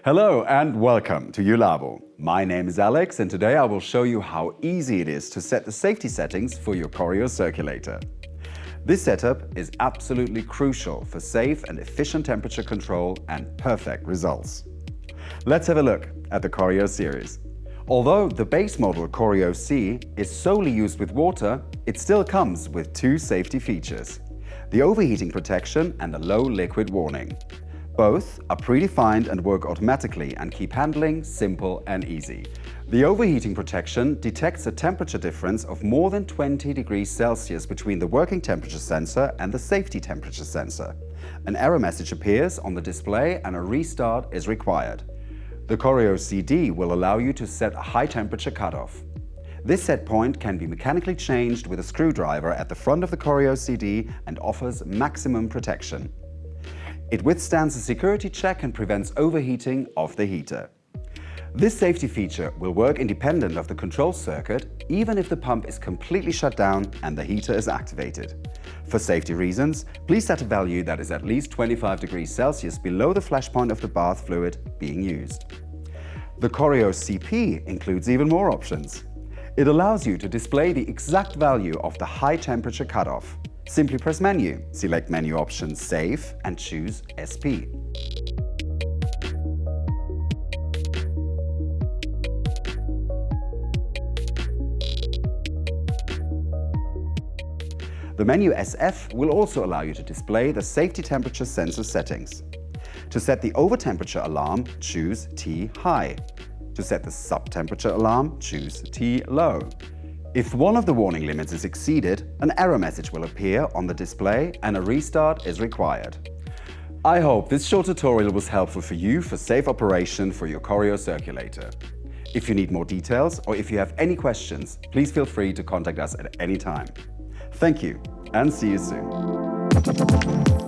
Hello and welcome to JULABO. My name is Alex and today I will show you how easy it is to set the safety settings for your CORIO circulator. This setup is absolutely crucial for safe and efficient temperature control and perfect results. Let's have a look at the CORIO series. Although the base model CORIO C is solely used with water, it still comes with two safety features: the overheating protection and the low liquid warning. Both are predefined and work automatically and keep handling simple and easy. The overheating protection detects a temperature difference of more than 20 degrees Celsius between the working temperature sensor and the safety temperature sensor. An error message appears on the display and a restart is required. The CORIO CD will allow you to set a high temperature cutoff. This set point can be mechanically changed with a screwdriver at the front of the CORIO CD and offers maximum protection. It withstands a security check and prevents overheating of the heater. This safety feature will work independent of the control circuit, even if the pump is completely shut down and the heater is activated. For safety reasons, please set a value that is at least 25 degrees Celsius below the flash point of the bath fluid being used. The CORIO CP includes even more options. It allows you to display the exact value of the high temperature cutoff. Simply press Menu, select menu option Safe and choose SP. The menu SF will also allow you to display the safety temperature sensor settings. To set the over-temperature alarm, choose T High. To set the sub-temperature alarm, choose T Low. If one of the warning limits is exceeded, an error message will appear on the display and a restart is required. I hope this short tutorial was helpful for you for safe operation for your CORIO circulator. If you need more details or if you have any questions, please feel free to contact us at any time. Thank you and see you soon.